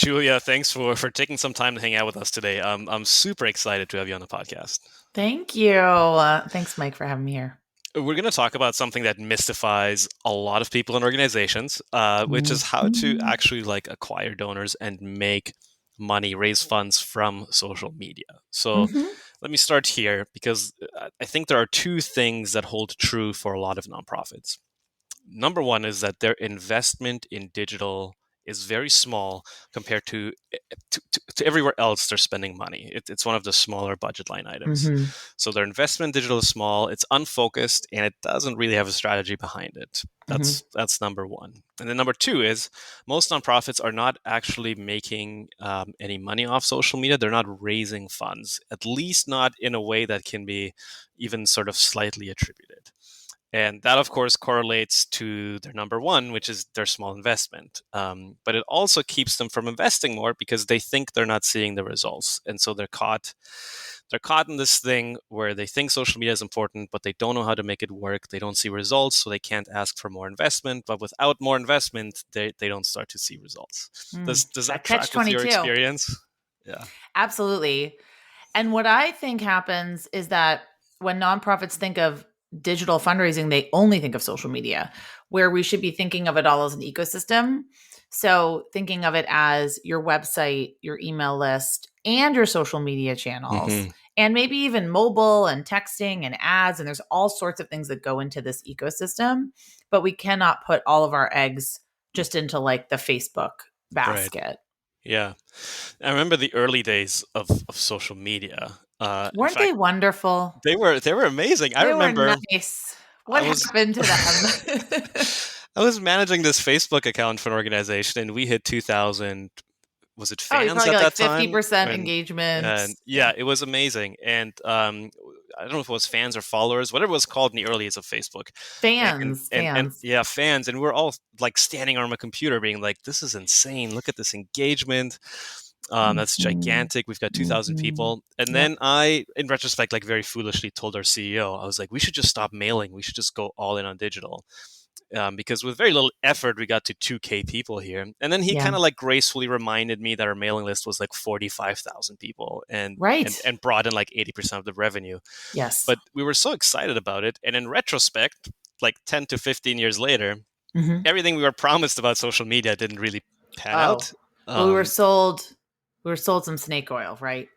Julia, thanks for taking some time to hang out with us today. I'm super excited to have you on the podcast. Thank you. Thanks, Mike, for having me here. We're going to talk about something that mystifies a lot of people in organizations, which is how to Mhm. actually acquire donors and make money, raise funds from social media. So Mhm. let me start here because I think there are two things that hold true for a lot of nonprofits. Number one is that their investment in digital is very small compared to everywhere else they're spending money. It's one of the smaller budget line items. Mhm. So their investment in digital is small, it's unfocused, and it doesn't really have a strategy behind it. Mhm. That's number one. And then number two is most nonprofits are not actually making any money off social media. They're not raising funds, at least not in a way that can be even sort of slightly attributed. And that, of course, correlates to their number one, which is their small investment. But it also keeps them from investing more because they think they're not seeing the results, and so they're caught. They're caught in this thing where they think social media is important, but they don't know how to make it work. They don't see results, so they can't ask for more investment. But without more investment, they don't start to see results. Does that That catch track with your 22. experience? Yeah. Absolutely. And what I think happens is that when nonprofits think of digital fundraising, they only think of social media, where we should be thinking of it all as an ecosystem. So, thinking of it as your website, your email list, and your social media channels, Hmm. and maybe even mobile and texting and ads. And there's all sorts of things that go into this ecosystem, but we cannot put all of our eggs just into like the Facebook Right. basket. Yeah. I remember the early days of social media. In Weren't they fact, wonderful? they were amazing. I They were remember nice. I What was happened to them? I was managing this Facebook account for an organization, and we hit 2,000. Was it Oh, you fans probably at get like that time? 50% And engagement. yeah, Yeah. it was amazing. And I don't know if it was fans or followers, whatever it was called in the early days of Facebook. Fans, And fans. yeah, fans. And we're all like standing on my computer, being like, "This is insane! Look at this engagement." That's Mhm. gigantic. We've got 2,000 Mhm. people. And Yep. then I, in retrospect, like very foolishly told our CEO, I was like, we should just stop mailing. We should just go all in on digital. Because with very little effort, we got to 2K people here. And then he kind Yeah. of like gracefully reminded me that our mailing list was like 45,000 people Right. and brought in like 80% of the revenue. Yes. But we were so excited about it. And in retrospect, like 10 to 15 years later, Mhm. everything we were promised about social media didn't really pan Oh. out. Well, Um, we were sold some snake oil, right?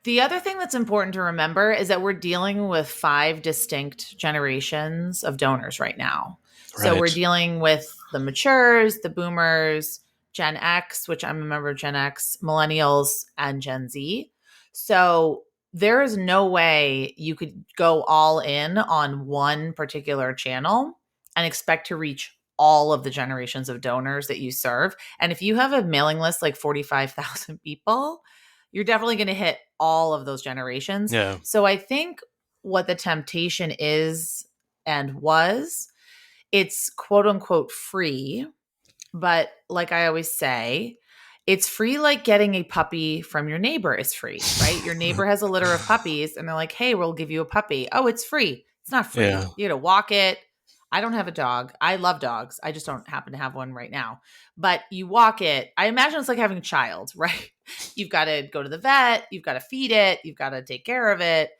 The other thing that's important to remember is that we're dealing with 5 distinct generations of donors right now. So we're right. dealing with the matures, the boomers, Gen X, which I'm a member of Gen X, millennials, and Gen Z. So there is no way you could go all in on one particular channel and expect to reach all of the generations of donors that you serve. And if you have a mailing list like 45,000 people, you're definitely going to hit all of those generations. Yeah. So I think what the temptation is and was, it's quote unquote free. But like I always say, it's free like getting a puppy from your neighbor is free, right? Your neighbor has a litter of puppies and they're like, hey, we'll give you a puppy. Oh, it's free. It's not Yeah. free. You got to walk it. I don't have a dog. I love dogs. I just don't happen to have one right now. But you walk it. I imagine it's like having a child, right? You've got to go to the vet. You've got to feed it. You've got to take care of it.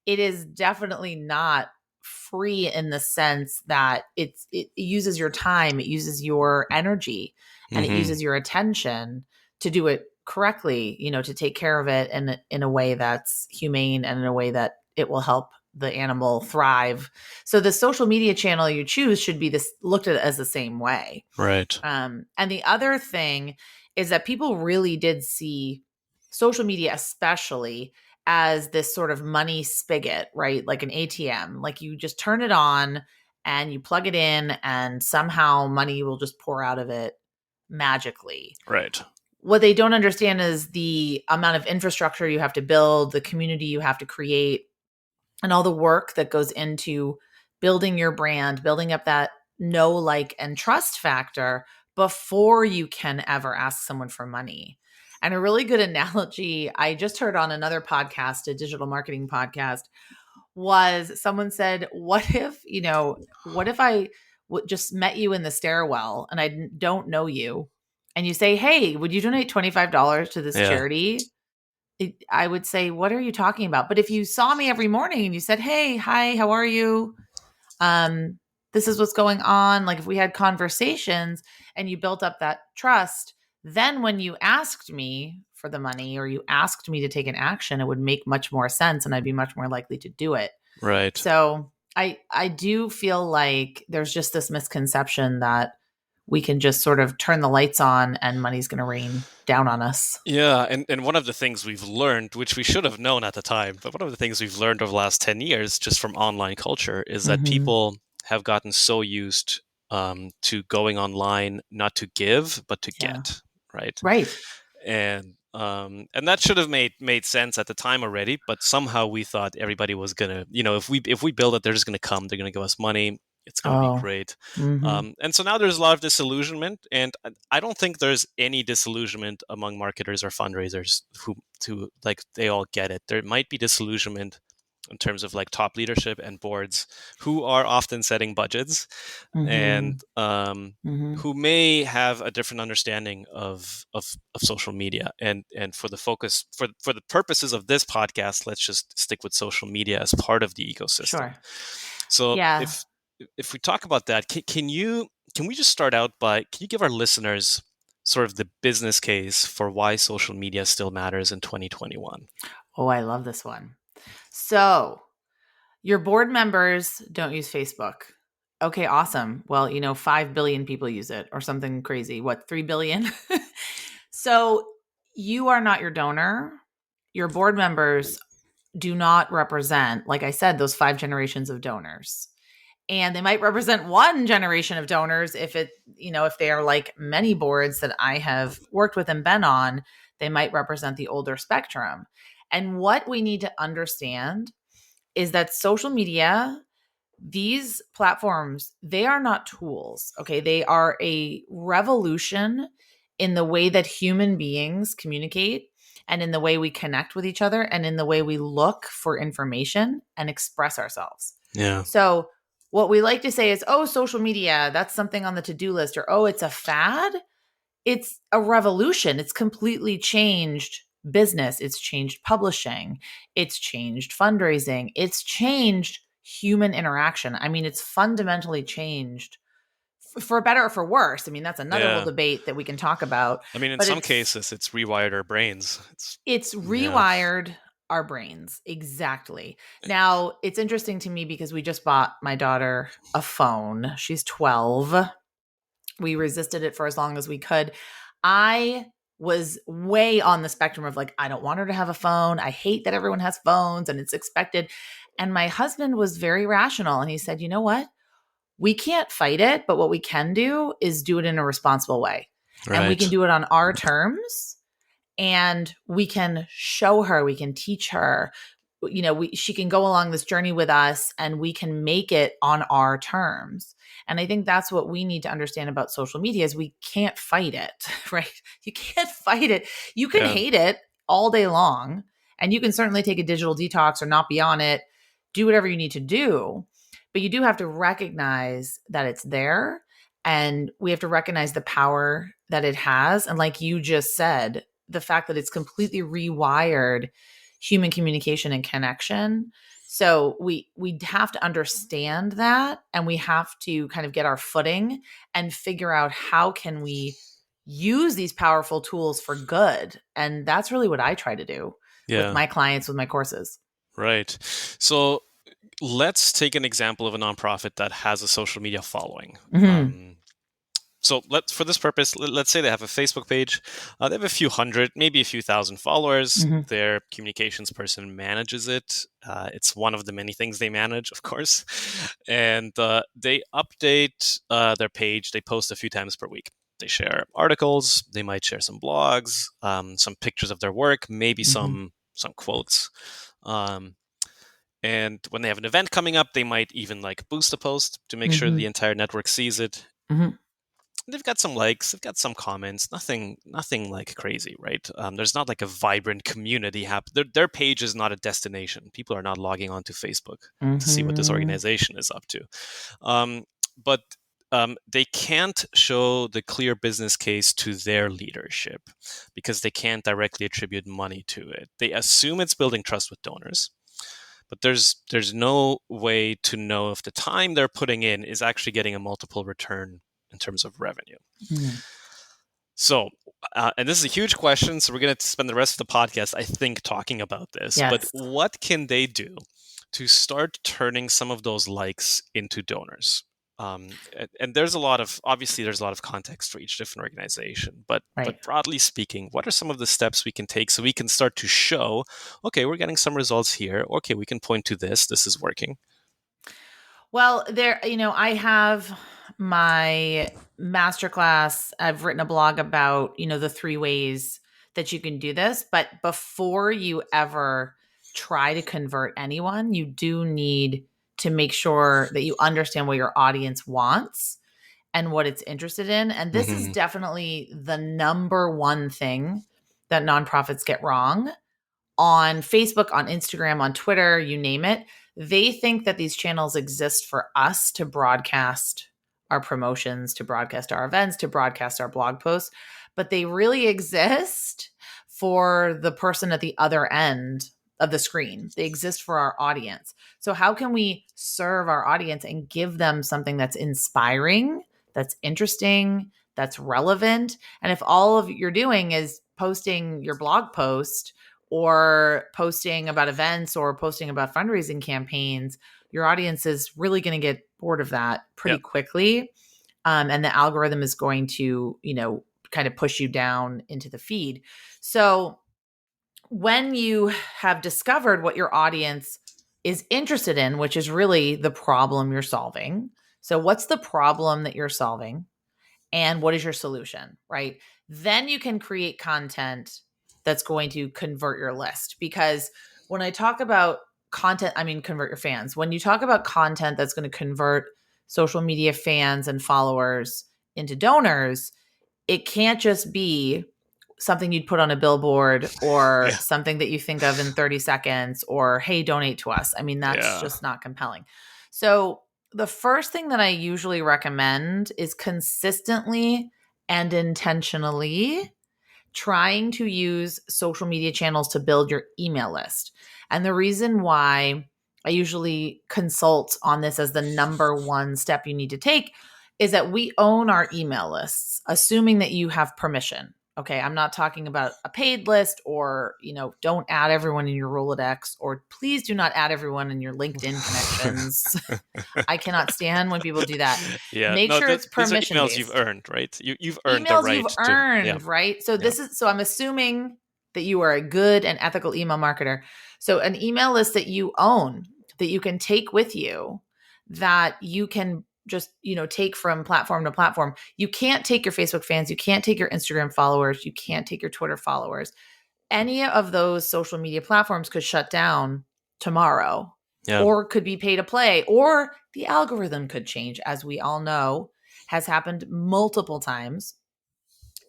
It is definitely not free in the sense that it uses your time, it uses your energy, and it Hmm. uses your attention to do it correctly, to take care of it in a way that's humane and in a way that it will help the animal thrive. So the social media channel you choose should be this looked at as the same way. Right. And the other thing is that people really did see social media, especially as this sort of money spigot, right? Like an ATM, like you just turn it on and you plug it in, and somehow money will just pour out of it magically. Right. What they don't understand is the amount of infrastructure you have to build, the community you have to create, and all the work that goes into building your brand, building up that know, like, and trust factor before you can ever ask someone for money. And a really good analogy I just heard on another podcast, a digital marketing podcast, was someone said, what if I just met you in the stairwell and I don't know you and you say, "Hey, would you donate $25 to this Yeah. charity?" I would say, "What are you talking about?" But if you saw me every morning and you said, "Hey, hi, how are you? Um, this is what's going on." Like if we had conversations and you built up that trust, then when you asked me for the money or you asked me to take an action, it would make much more sense and I'd be much more likely to do it. Right. So I do feel like there's just this misconception that we can just sort of turn the lights on and money's going to rain down on us. Yeah, and one of the things we've learned, which we should have known at the time, but one of the things we've learned over the last 10 years just from online culture is that Mm-hmm. people have gotten so used to going online not to give, but to Yeah. get, right? Right. And that should have made sense at the time already, but somehow we thought everybody was gonna, if we build it, they're just gonna come, they're gonna give us money, it's gonna be Oh. great. Mm-hmm. And so now there's a lot of disillusionment, and I don't think there's any disillusionment among marketers or fundraisers who to like they all get it. There might be disillusionment in terms of like top leadership and boards who are often setting budgets and Mm-hmm. Mm-hmm. who may have a different understanding of social media. And for the focus for the purposes of this podcast, let's just stick with social media as part of the ecosystem. Sure. So Yeah. if we talk about that, can we just start out by can you give our listeners sort of the business case for why social media still matters in 2021? Oh, I love this one. So, your board members don't use Facebook. Okay, awesome. Well, 5 billion people use it or something crazy. What, 3 billion? So, you are not your donor. Your board members do not represent, like I said, those 5 generations of donors. And they might represent one generation of donors if they are like many boards that I have worked with and been on, they might represent the older spectrum. And what we need to understand is that social media, these platforms, they are not tools. Okay. They are a revolution in the way that human beings communicate and in the way we connect with each other and in the way we look for information and express ourselves. Yeah. So, what we like to say is, oh, social media, that's something on the to do list, or oh, it's a fad. It's a revolution. It's completely changed business. It's changed publishing. It's changed fundraising. It's changed human interaction. I mean, it's fundamentally changed for better or for worse. I mean, that's another whole Yeah. debate that we can talk about. I mean, in But some it's cases, it's rewired our brains. it's Yeah. rewired our brains. Exactly. Now, it's interesting to me because we just bought my daughter a phone. She's 12. We resisted it for as long as we could. I was way on the spectrum of like, I don't want her to have a phone. I hate that everyone has phones and it's expected. And my husband was very rational and he said, you know what? We can't fight it, but what we can do is do it in a responsible way. And we can Right. do it on our terms and we can show her, we can teach her, she can go along this journey with us and we can make it on our terms. And I think that's what we need to understand about social media is we can't fight it, right? You can't fight it. You can Yeah. hate it all day long and you can certainly take a digital detox or not be on it, do whatever you need to do, but you do have to recognize that it's there and we have to recognize the power that it has. And like you just said, the fact that it's completely rewired human communication and connection. So we have to understand that and we have to kind of get our footing and figure out how can we use these powerful tools for good. And that's really what I try to do with Yeah. my clients with my courses. Right. So let's take an example of a nonprofit that has a social media following. Mhm. So for this purpose, let's say they have a Facebook page. They have a few hundred, maybe a few thousand followers. Mhm. Their communications person manages it. It's one of the many things they manage, of course. And they update their page. They post a few times per week. They share articles. They might share some blogs, some pictures of their work, maybe Mhm. some quotes. Um, and when they have an event coming up, they might even like boost a post to make sure the Mhm. entire network sees it. Mhm. They've got some likes, they've got some comments, nothing like crazy, right? There's not like a vibrant community their page is not a destination. People are not logging onto Facebook to see what this Mhm. organization is up to. um, but they can't show the clear business case to their leadership because they can't directly attribute money to it. They assume it's building trust with donors, but there's no way to know if the time they're putting in is actually getting a multiple return in terms of revenue. Mm. So, and this is a huge question, so we're going to spend the rest of the podcast, I think, talking about this. But Yes. what can they do to start turning some of those likes into donors? And there's obviously there's a lot of context for each different organization, but Right. broadly speaking, what are some of the steps we can take so we can start to show, okay, we're getting some results here. Okay, we can point to this. This is working. Well, I have my masterclass. I've written a blog about, the 3 ways that you can do this. But before you ever try to convert anyone, you do need to make sure that you understand what your audience wants and what it's interested in. And this is Mm-hmm. definitely the number one thing that nonprofits get wrong on Facebook, on Instagram, on Twitter, you name it. They think that these channels exist for us to broadcast our promotions, to broadcast our events, to broadcast our blog posts, but they really exist for the person at the other end of the screen. They exist for our audience. So, how can we serve our audience and give them something that's inspiring, that's interesting, that's relevant? And if all of you're doing is posting your blog post or posting about events or posting about fundraising campaigns, your audience is really going to get bored of that pretty Yep. quickly. And the algorithm is going to, kind of push you down into the feed. So when you have discovered what your audience is interested in, which is really the problem you're solving. So what's the problem that you're solving? And what is your solution, right? Then you can create content that's going to convert your list. Because when I talk about content, I mean, convert your fans. When you talk about content that's going to convert social media fans and followers into donors, it can't just be something you'd put on a billboard or Yeah. something that you think of in 30 seconds or, hey, donate to us. I mean, that's Yeah. just not compelling. So the first thing that I usually recommend is consistently and intentionally trying to use social media channels to build your email list. And the reason why I usually consult on this as the number one step you need to take is that we own our email lists, assuming that you have permission. Okay, I'm not talking about a paid list or, don't add everyone in your Rolodex, or please do not add everyone in your LinkedIn connections. I cannot stand when people do that. Yeah. Make No, sure it's these are permission emails you've based. earned, right? You've earned the Emails right you've to. Yeah. earned, right? So Yeah. so I'm assuming that you are a good and ethical email marketer. So an email list that you own, that you can take with you, that you can just, take from platform to platform. You can't take your Facebook fans, you can't take your Instagram followers, you can't take your Twitter followers. Any of those social media platforms could shut down tomorrow, Yeah. or could be pay to play, or the algorithm could change, as we all know has happened multiple times.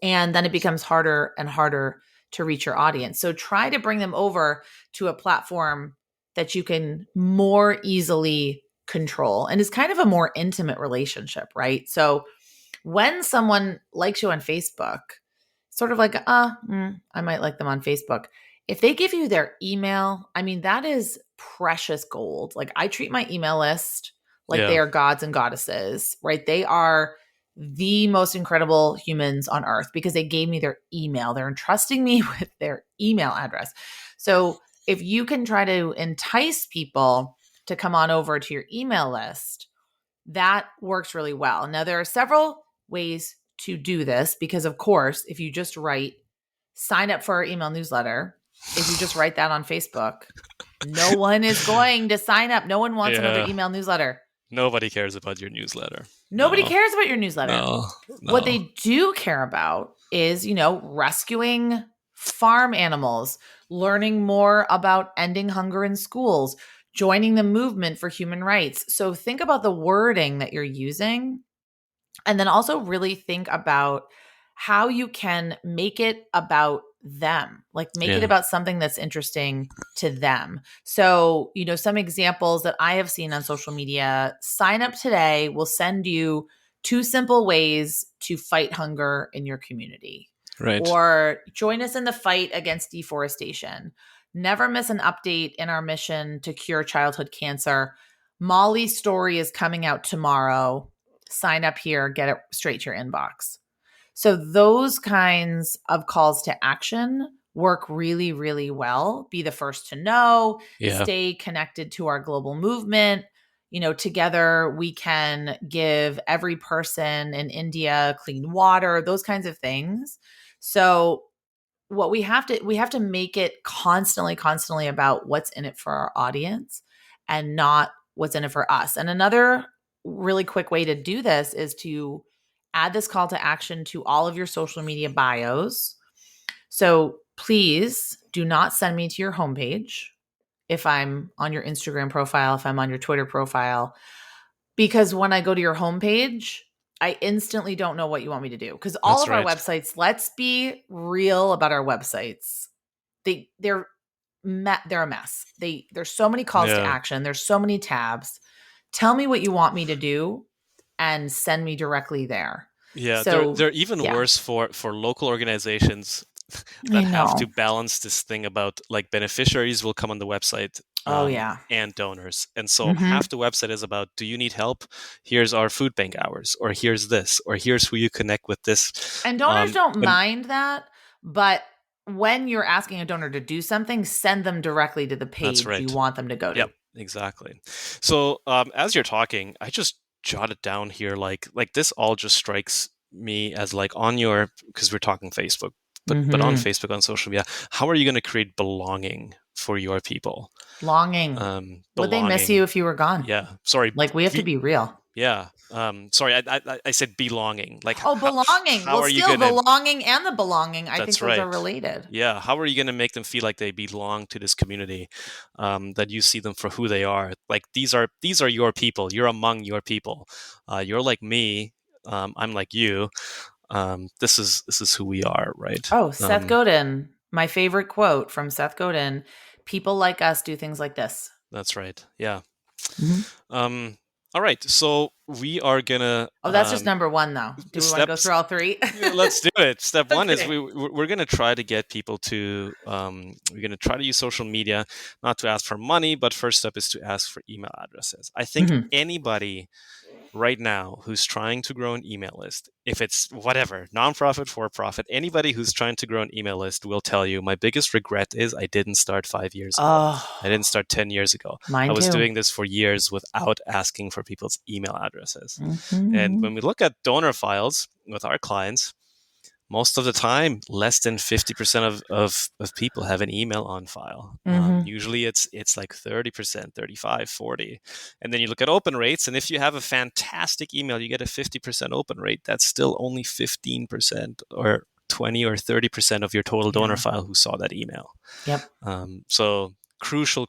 And then it becomes harder and harder to reach your audience. So try to bring them over to a platform that you can more easily control and is kind of a more intimate relationship, right? So when someone likes you on Facebook, sort of like, I might like them on Facebook. If they give you their email, I mean, that is precious gold. Like, I treat my email list like Yeah. they are gods and goddesses, right? They are the most incredible humans on earth because they gave me their email. They're entrusting me with their email address. So if you can try to entice people to come on over to your email list, that works really well. Now, there are several ways to do this because, of course, if you just write sign up for our email newsletter, if you just write that on Facebook, no one is going to sign up. No one wants another Yeah. email newsletter. Nobody cares about your newsletter. Nobody No. cares about your newsletter. No. What No. they do care about is, rescuing farm animals, learning more about ending hunger in schools, joining the movement for human rights. So think about the wording that you're using, and then also really think about how you can make it about them, like make it Yeah. about something that's interesting to them. So, some examples that I have seen on social media: sign up today, we'll send you 2 simple ways to fight hunger in your community. Right. Or join us in the fight against deforestation. Never miss an update in our mission to cure childhood cancer. Molly's story is coming out tomorrow. Sign up here, get it straight to your inbox. So those kinds of calls to action work really, really well. Be the first to know, Yeah. stay connected to our global movement. Together we can give every person in India clean water, those kinds of things. So what we have to make it constantly about what's in it for our audience and not what's in it for us. And another really quick way to do this is to add this call to action to all of your social media bios. So please do not send me to your homepage if I'm on your Instagram profile, if I'm on your Twitter profile, because when I go to your homepage, I instantly don't know what you want me to do. Because all That's of our right. websites, let's be real about our websites. They're a mess. There's so many calls to Yeah. action. There's so many tabs. Tell me what you want me to do and send me directly there. Yeah, So they're even yeah, worse for local organizations I that have to know. balance this thing about like beneficiaries will come on the website, Oh yeah. and donors. And so Mm-hmm. half the website is about, do you need help? Here's our food bank hours, or here's this, or here's who you connect with this. And donors don't And mind that, but when you're asking a donor to do something, send them directly to the that's page you right. want them to go Yep, to. exactly. So as you're talking, I just jotted down here like this all just strikes me as like on your, because we're talking Facebook, but on Mm-hmm. Facebook, on social media, how are you going to create belonging for your people? Longing. Would they miss you Belonging. if you were gone? Yeah. Sorry. Like we have to be real. Yeah. Sorry. I said belonging. Like Oh, belonging. how Well, are you still gonna? the longing and the belonging. I think That's those are right. related. Yeah. How are you gonna make them feel like they belong to this community? That you see them for who they are. Like these are your people. You're among your people. You're like me. I'm like you. This is who we are, right? Oh, Seth Godin. My favorite quote from Seth Godin: "People like us do things like this." That's right. Yeah. Mhm. Um, all right. So we are gonna Oh, that's just number one, though. Do we want to go steps. through all three? Let's do it. Step one is Okay. we're gonna try to get people to we're gonna try to use social media not to ask for money, but first step is to ask for email addresses. I think Mhm. anybody right now who's trying to grow an email list, if it's whatever, nonprofit, for profit, anybody who's trying to grow an email list will tell you, my biggest regret is I didn't start 5 years ago. I didn't Oh, start 10 years ago. I mine was too. doing this for years without asking for people's email addresses. And Mhm. when we look at donor files with our clients, most of the time, less than 50% of people have an email on file. Mhm. Usually it's like 30%, 35, 40. And then you look at open rates, and if you have a fantastic email, you get a 50% open rate. That's still only 15% or 20 or 30% of your total donor Yeah. file who saw that email. Yep. So crucial.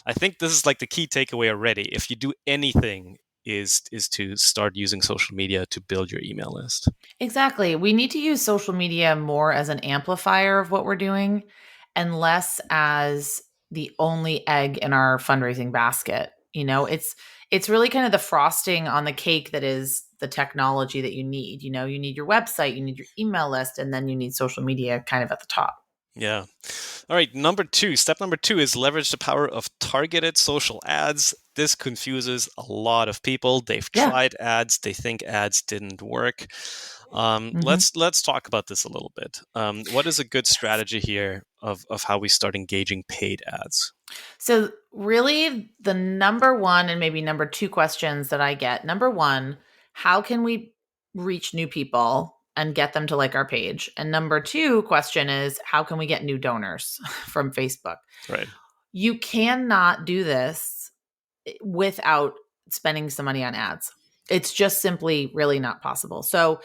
I think this is like the key takeaway already. If you do anything, is to start using social media to build your email list. Exactly. We need to use social media more as an amplifier of what we're doing and less as the only egg in our fundraising basket. It's really kind of the frosting on the cake that is the technology that you need. You need your website, you need your email list, and then you need social media kind of at the top. Yeah. All right. Step number two is leverage the power of targeted social ads. This confuses a lot of people. They've Yeah. tried ads. They think ads didn't work. Mhm. Let's talk about this a little bit. What is a good strategy here of how we start engaging paid ads? So, really, the number one and maybe number two questions that I get, number one, how can we reach new people and get them to like our page? And number two question is, how can we get new donors from Facebook? Right. You cannot do this without spending some money on ads. It's just simply really not possible. So,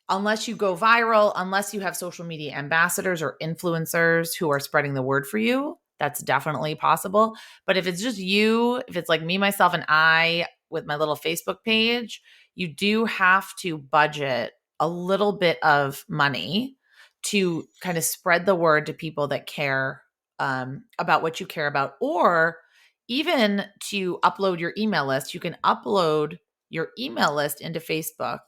unless you go viral, unless you have social media ambassadors or influencers who are spreading the word for you, that's definitely possible. But if it's just you, if it's like me, myself, and I with my little Facebook page, you do have to budget a little bit of money to kind of spread the word to people that care about what you care about, or even to upload your email list. You can upload your email list into Facebook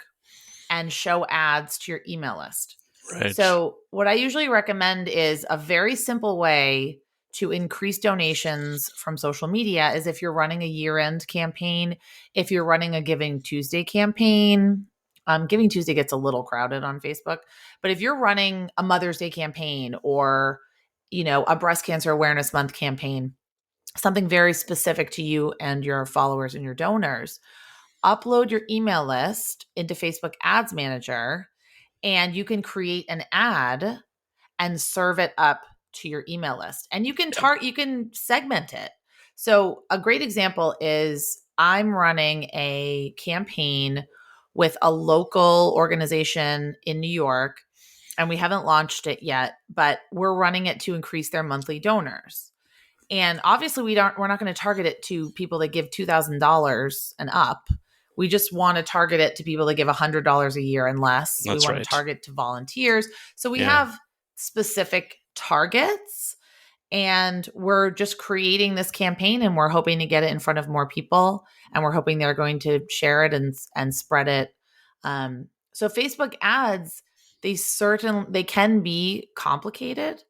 and show ads to your email list. Right. So, what I usually recommend is a very simple way to increase donations from social media is if you're running a year-end campaign, if you're running a Giving Tuesday campaign. Giving Tuesday gets a little crowded on Facebook, but if you're running a Mother's Day campaign or a breast cancer awareness month campaign, something very specific to you and your followers and your donors, upload your email list into Facebook Ads Manager, and you can create an ad and serve it up to your email list. And Yep. you can segment it. So a great example is I'm running a campaign with a local organization in New York, and we haven't launched it yet, but we're running it to increase their monthly donors. And obviously we're not going to target it to people that give $2,000 and up. We just want to target it to people that give $100 a year and less. We That's want to right. target to volunteers. So we Yeah. have specific targets, and we're just creating this campaign, and we're hoping to get it in front of more people, and we're hoping they're going to share it and spread it. So Facebook ads, they can be complicated,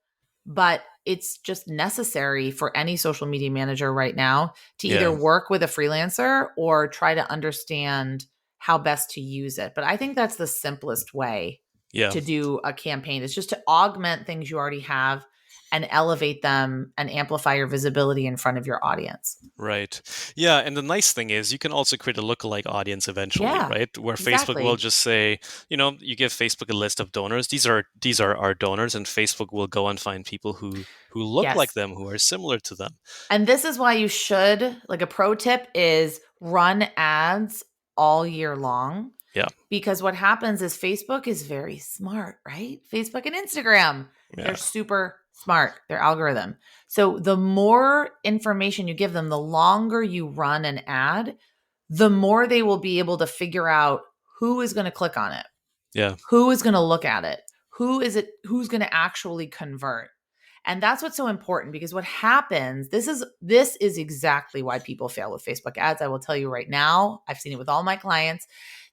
but it's just necessary for any social media manager right now to either Yeah. work with a freelancer or try to understand how best to use it. But I think that's the simplest way Yeah. to do a campaign, is just to augment things you already have and elevate them and amplify your visibility in front of your audience. Right. Yeah, and the nice thing is you can also create a lookalike audience eventually, Yeah, right? Where Facebook will exactly. just say, you give Facebook a list of donors. These are our donors, and Facebook will go and find people who look like Yes. them, who are similar to them. And this is why you should, like, a pro tip is run ads all year long. Yeah. Because what happens is Facebook is very smart, right? Facebook and Instagram, they're Yeah. super smart, their algorithm. So the more information you give them, the longer you run an ad, the more they will be able to figure out who is going to click on it, Yeah. who is going to look at it, who's going to actually convert. And that's what's so important, because what happens, this is exactly why people fail with Facebook ads. I will tell you right now, I've seen it with all my clients.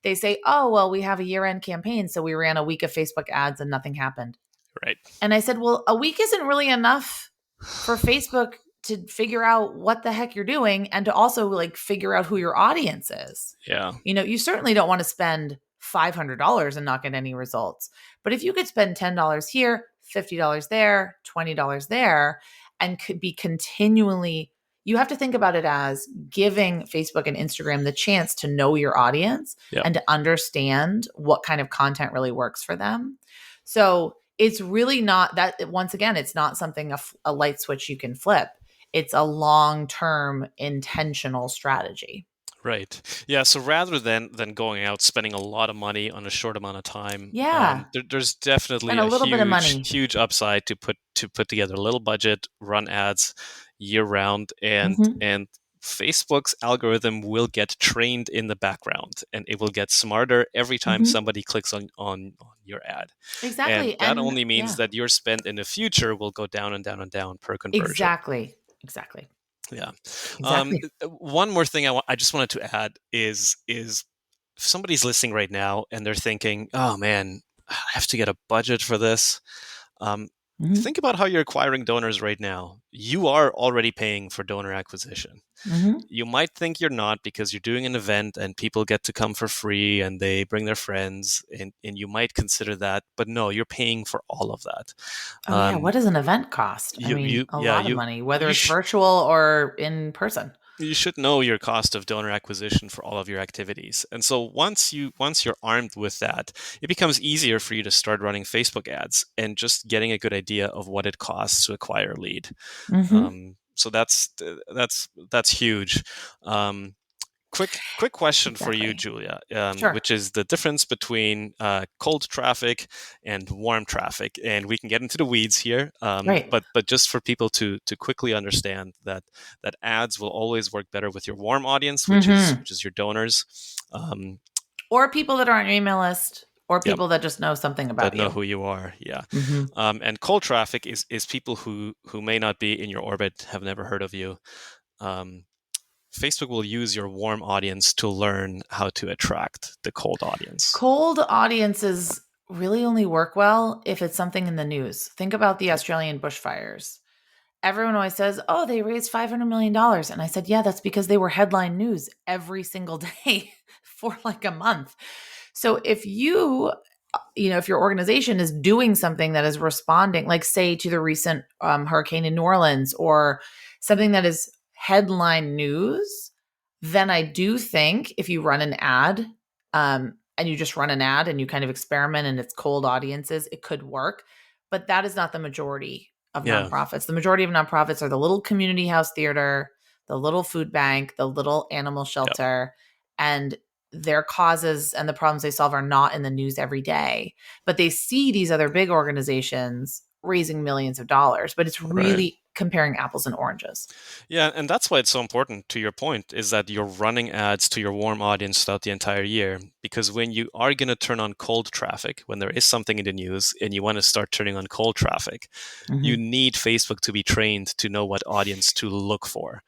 They say, "Oh, well, we have a year-end campaign, so we ran a week of Facebook ads and nothing happened." Right. And I said, "Well, a week isn't really enough for Facebook to figure out what the heck you're doing and to also like figure out who your audience is." Yeah. You certainly don't want to spend $500 and not get any results. But if you could spend $10 here, $50 there, $20 there, and could be continually, you have to think about it as giving Facebook and Instagram the chance to know your audience Yeah. and to understand what kind of content really works for them. So it's really not that, once again, it's not something a light switch you can flip. It's a long-term intentional strategy. Right. Yeah. So rather than going out spending a lot of money on a short amount of time, Yeah. there's definitely Spend a a little bit of money. huge upside to put together a little budget, run ads year round, and Mhm. and Facebook's algorithm will get trained in the background, and it will get smarter every time Mhm. somebody clicks on your ad, and Exactly. that And only means yeah, that your spend in the future will go down and down and down per conversion. exactly. Exactly. Yeah. Exactly. One more thing I just wanted to add is if somebody's listening right now and they're thinking, "Oh man, I have to get a budget for this." Um, Mhm. think about how you're acquiring donors right now. You are already paying for donor acquisition. Mhm. You might think you're not because you're doing an event and people get to come for free and they bring their friends, and you might consider that, but no, you're paying for all of that. Oh yeah, Um, what does an event cost? I you mean, you a yeah lot of you money, whether you it's sh- virtual or in person. you should know your cost of donor acquisition for all of your activities. And so once you're armed with that, it becomes easier for you to start running Facebook ads and just getting a good idea of what it costs to acquire a lead. Mhm. So that's huge. Um, quick question for you, Exactly. Julia, Sure. which is the difference between cold traffic and warm traffic, and we can get into the weeds here, Right. but just for people to quickly understand that ads will always work better with your warm audience, which is Mhm. which is your donors. Um, Or people that are on your email list, or yep, people that just know something that about know you. who you are. Yeah. Mhm. And cold traffic is people who may not be in your orbit, have never heard of you. Um, Facebook will use your warm audience to learn how to attract the cold audience. Cold audiences really only work well if it's something in the news. Think about the Australian bushfires. Everyone always says, "Oh, they raised $500 million." And I said, "Yeah, that's because they were headline news every single day for like a month." So if if your organization is doing something that is responding, like say to the recent hurricane in New Orleans, or something that is headline news, then I do think if you run an ad, and you just run an ad and you kind of experiment and it's cold audiences, it could work. But that is not the majority of Yeah. nonprofits. The majority of nonprofits are the little community house theater, the little food bank, the little animal Yep. shelter, and their causes and the problems they solve are not in the news every day. But they see these other big organizations raising millions of dollars, but it's Right. really comparing apples and oranges. Yeah, and that's why it's so important, to your point, is that you're running ads to your warm audience throughout the entire year. Because when you are going to turn on cold traffic, when there is something in the news and you want to start turning on cold traffic, you Mm-hmm. need Facebook to be trained to know what audience to look for.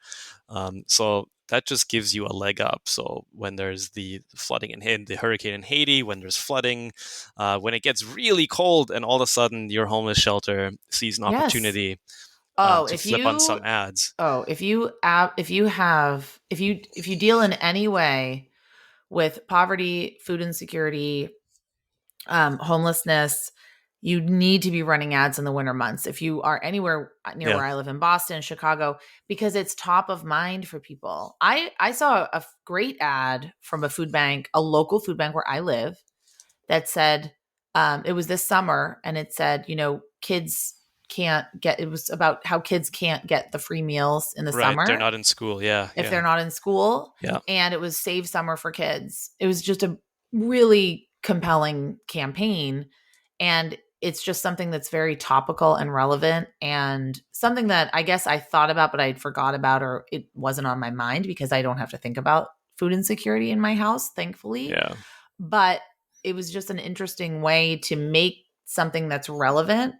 So that just gives you a leg up. So when there's the flooding in the hurricane in Haiti, when there's flooding, when it gets really cold, and all of a sudden your homeless shelter sees an Yes. opportunity Oh, to if flip on you some ads. oh, if you deal in any way with poverty, food insecurity, homelessness, you need to be running ads in the winter months. If you are anywhere near Yeah, where I live in Boston, Chicago, because it's top of mind for people. I saw a great ad from a food bank, a local food bank where I live, that said, it was this summer, and it said, kids can't get. It was about how kids can't get the free meals in the right. They're summer not in school. Yeah, if yeah, they're not in school. yeah, And it was Save Summer for Kids. It was just a really compelling campaign. And it's just something that's very topical and relevant, and something that I guess I thought about, but I forgot about, or it wasn't on my mind because I don't have to think about food insecurity in my house, thankfully. yeah, But it was just an interesting way to make something that's relevant,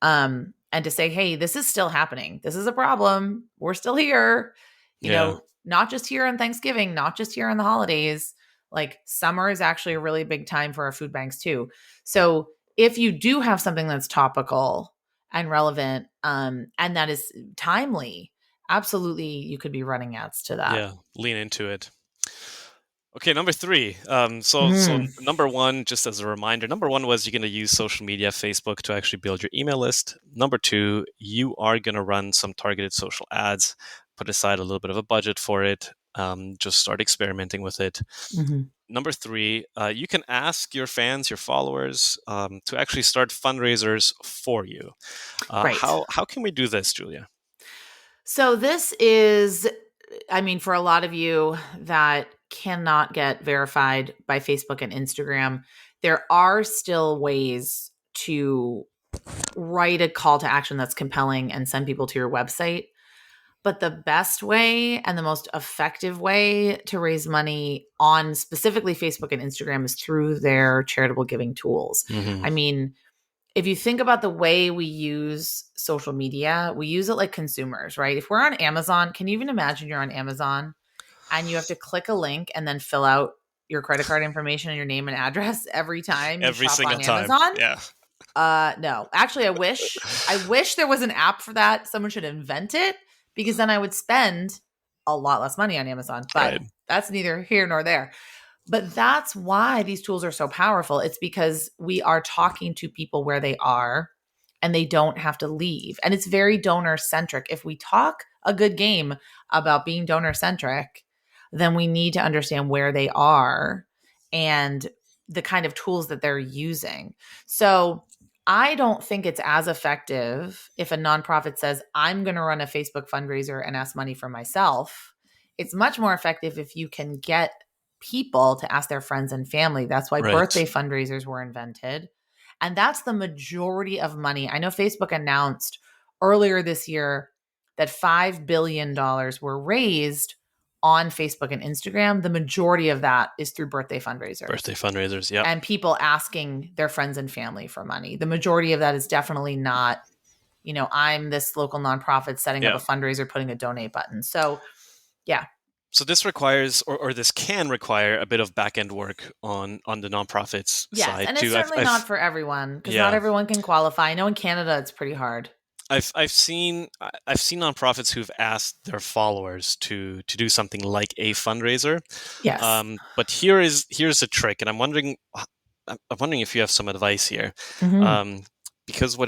and to say, hey, this is still happening. This is a problem. We're still here, yeah, not just here on Thanksgiving, not just here on the holidays. Like summer is actually a really big time for our food banks too. So if you do have something that's topical and relevant, and that is timely, absolutely you could be running ads to that. yeah. Lean into it. Okay, number three. So Mm, number one, just as a reminder, number one was you're going to use social media, Facebook, to actually build your email list. Number two, you are going to run some targeted social ads. Put aside a little bit of a budget for it. Just start experimenting with it. mhm. Number three, you can ask your fans, your followers, to actually start fundraisers for you. Right. How can we do this, Julia? So this is, I mean, for a lot of you that cannot get verified by Facebook and Instagram, there are still ways to write a call to action that's compelling and send people to your website. But the best way and the most effective way to raise money on specifically Facebook and Instagram is through their charitable giving tools. Hmm. I mean, if you think about the way we use social media, we use it like consumers, right? If we're on Amazon, can you even imagine you're on Amazon and you have to click a link and then fill out your credit card information and your name and address every time you Every shop single on time. Amazon? Yeah. No. Actually, I wish there was an app for that. Someone should invent it, because then I would spend a lot less money on Amazon. But Right. that's neither here nor there. But that's why these tools are so powerful. It's because we are talking to people where they are and they don't have to leave. And it's very donor centric. If we talk a good game about being donor centric, then we need to understand where they are and the kind of tools that they're using. So I don't think it's as effective if a nonprofit says, I'm going to run a Facebook fundraiser and ask money for myself. It's much more effective if you can get people to ask their friends and family. That's why Right. birthday fundraisers were invented. And that's the majority of money. I know Facebook announced earlier this year that $5 billion were raised on Facebook and Instagram. The majority of that is through birthday fundraisers Birthday fundraisers. Yep. and people asking their friends and family for money. The majority of that is definitely not, I'm this local nonprofit setting up Yeah. a fundraiser, putting a donate button. So, yeah. So this requires, or this can require a bit of back end work on the nonprofits Yes, side and it's too. certainly not for everyone because not Yeah, everyone can qualify. I know in Canada it's pretty hard. I've seen nonprofits who've asked their followers to do something like a fundraiser. Yes. But here's a trick, and I'm wondering if you have some advice here, Hmm. um, because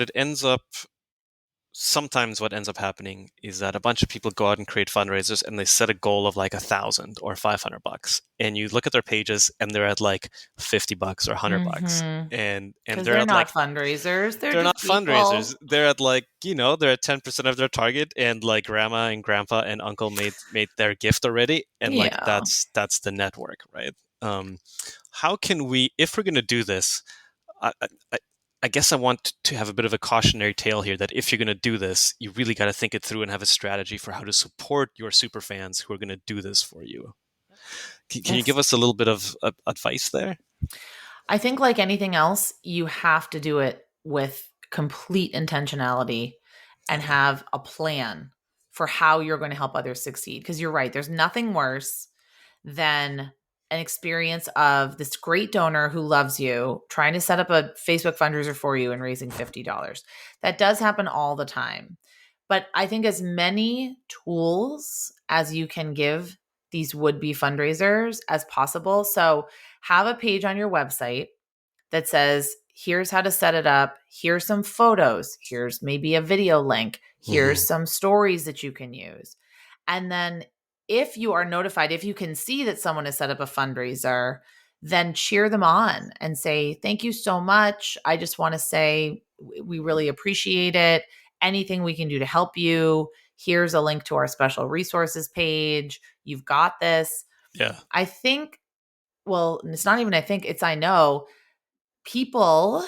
sometimes what ends up happening is that a bunch of people go out and create fundraisers and they set a goal of like 1,000 or $500, and you look at their pages and they're at like $50 or $100, Hmm. and Because they're they're at not like fundraisers; they're they're not just fundraisers. people. They're at like, they're at 10% of their target, and like grandma and grandpa and uncle made their gift already, and like Yeah. that's the network, right? Um, how can we, if we're going to do this, I, I, I guess I want to have a bit of a cautionary tale here that if you're going to do this, you really got to think it through and have a strategy for how to support your super fans who are going to do this for you. Can you Yes. give us a little bit of advice there? I think, like anything else, you have to do it with complete intentionality and Okay. have a plan for how you're going to help others succeed. Because you're right, there's nothing worse than an experience of this great donor who loves you trying to set up a Facebook fundraiser for you and raising $50. That does happen all the time. But I think as many tools as you can give these would be fundraisers as possible. So have a page on your website that says, here's how to set it up. Here's some photos. Here's maybe a video link. Here's Mm-hmm. some stories that you can use. And then if you are notified, if you can see that someone has set up a fundraiser, then cheer them on and say, thank you so much. I just want to say we really appreciate it. Anything we can do to help you. Here's a link to our special resources page. You've got this. Yeah. I think, well, it's not even I think, it's I know people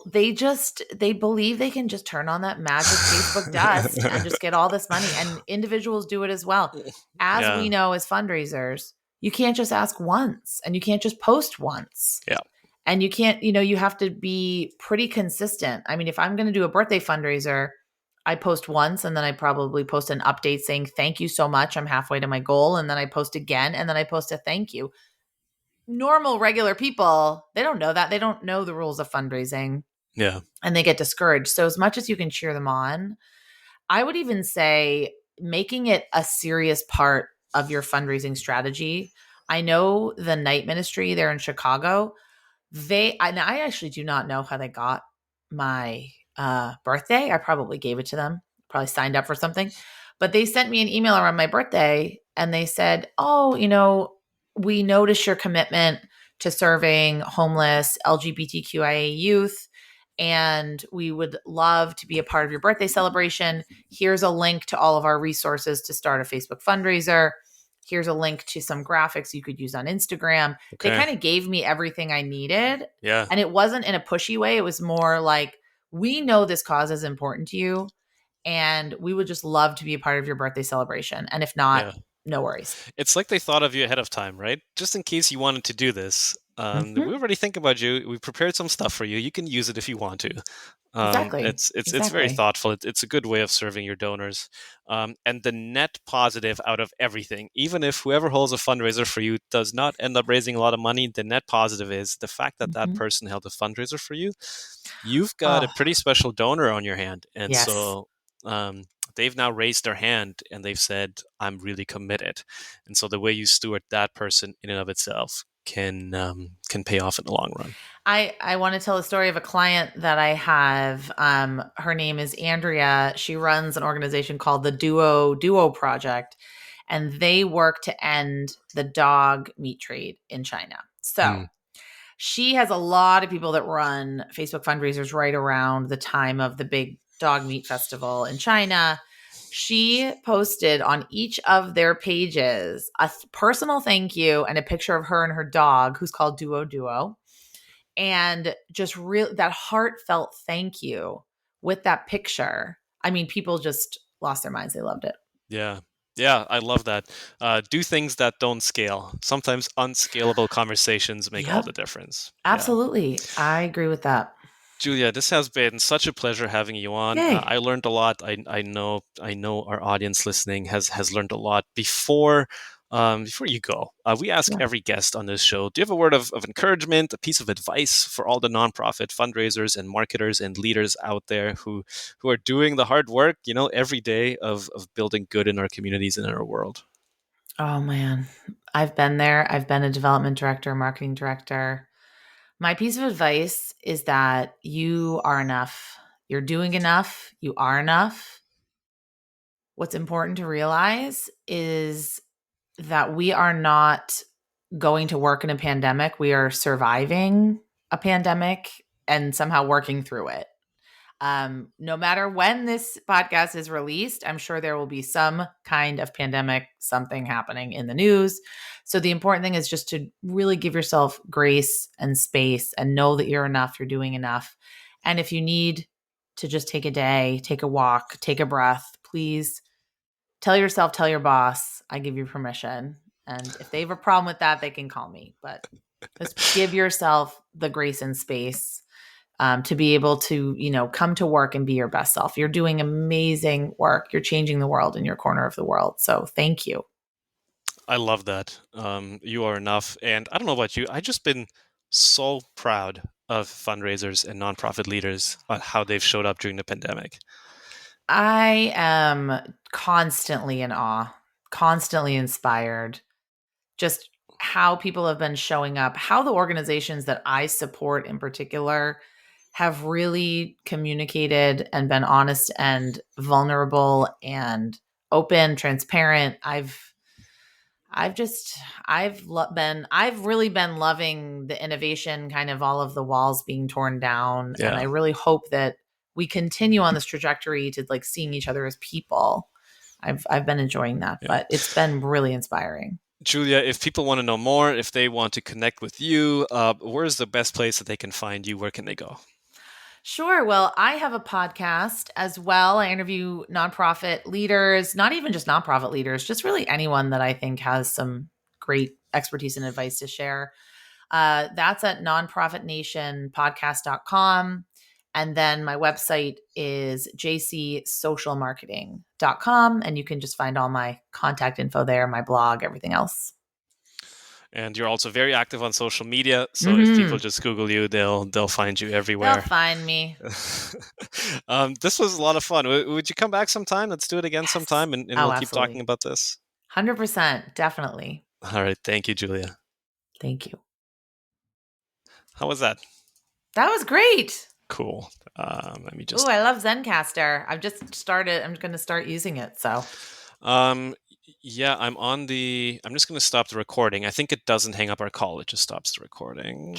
they believe they can just turn on that magic Facebook dust and just get all this money, and individuals do it as well. As we Yeah. know, as fundraisers, you can't just ask once and you can't just post once, Yeah. and you can't, you have to be pretty consistent. I mean, if I'm going to do a birthday fundraiser, I post once and then I probably post an update saying thank you so much, I'm halfway to my goal, and then I post again and then I post a thank you. Normal regular people, they don't know that. They don't know the rules of fundraising Yeah. and they get discouraged. So as much as you can cheer them on, I would even say making it a serious part of your fundraising strategy. I know the night ministry there in Chicago, and I actually do not know how they got my birthday. I probably gave it to them, probably signed up for something, but they sent me an email around my birthday and they said, oh, we notice your commitment to serving homeless LGBTQIA youth, and we would love to be a part of your birthday celebration. Here's a link to all of our resources to start a Facebook fundraiser. Here's a link to some graphics you could use on Instagram. They Okay. kind of gave me everything I needed. Yeah. And it wasn't in a pushy way. It was more like, we know this cause is important to you, and we would just love to be a part of your birthday celebration. And if not, Yeah. no worries. It's like they thought of you ahead of time, right? Just in case you wanted to do this. We Mhm. already think about you. We prepared some stuff for you. You can use it if you want to. Exactly. It's very Exactly. thoughtful. It's a good way of serving your donors. And the net positive out of everything, even if whoever holds a fundraiser for you does not end up raising a lot of money, the net positive is the fact that that Mhm. person held a fundraiser for you. You've got a Oh, pretty special donor on your hand, and yes. so they've now raised their hand and they've said, "I'm really committed." And so the way you steward that person in and of itself can pay off in the long run. I want to tell a story of a client that I have. Her name is Andrea. She runs an organization called the Duo Project, and they work to end the dog meat trade in China. So Mm. she has a lot of people that run Facebook fundraisers right around the time of the big dog meat festival in China. She posted on each of their pages a personal thank you and a picture of her and her dog, who's called Duo, and just real that heartfelt thank you with that picture. I mean, people just lost their minds. They loved it. Yeah. Yeah, I love that. Do things that don't scale. Sometimes unscalable conversations make all Yep, the difference. Yeah. absolutely. I agree with that. Julia, this has been such a pleasure having you on. Yay. I learned a lot. I know our audience listening has learned a lot. Before Before you go, we ask Yeah. every guest on this show, do you have a word of encouragement, a piece of advice for all the nonprofit fundraisers and marketers and leaders out there who are doing the hard work, every day of building good in our communities and in our world? Oh man, I've been there. I've been a development director, marketing director. My piece of advice is that you are enough. You're doing enough. You are enough. What's important to realize is that we are not going to work in a pandemic. We are surviving a pandemic and somehow working through it. No matter when this podcast is released, I'm sure there will be some kind of pandemic, something happening in the news. So the important thing is just to really give yourself grace and space and know that you're enough, you're doing enough. And if you need to just take a day, take a walk, take a breath, please tell yourself, tell your boss, I give you permission. And if they have a problem with that, they can call me. But just give yourself the grace and space to be able to, come to work and be your best self. You're doing amazing work. You're changing the world in your corner of the world. So thank you. I love that. You are enough. And I don't know about you, I've just been so proud of fundraisers and nonprofit leaders on how they've showed up during the pandemic. I am constantly in awe, constantly inspired. Just how people have been showing up, how the organizations that I support in particular have really communicated and been honest and vulnerable and open, transparent. I've really been loving the innovation, kind of all of the walls being torn down, and I Yeah. really hope that we continue on this trajectory to like seeing each other as people. I've been enjoying that, Yeah. but it's been really inspiring. Julia, if people want to know more, if they want to connect with you, where's the best place that they can find you? Where can they go? Sure. Well, I have a podcast as well. I interview nonprofit leaders, not even just nonprofit leaders, just really anyone that I think has some great expertise and advice to share. That's at nonprofitnationpodcast.com. And then my website is jcsocialmarketing.com. And you can just find all my contact info there, my blog, everything else. And you're also very active on social media, so if people Mm-hmm. just Google you, they'll find you They'll everywhere. find me. This was a lot of fun. Would you come back sometime? Let's do it again Yes. sometime, and Oh, we'll keep talking absolutely. about this. 100%. Definitely. All right. Thank you, Julia. Thank you. How was that? That was great. Cool. Let me Oh, just. I love Zencaster. I've just started. I'm going to start using it. So, Um, yeah, I'm on the. I'm just going to stop the recording. I think it doesn't hang up our call. It just stops the recording.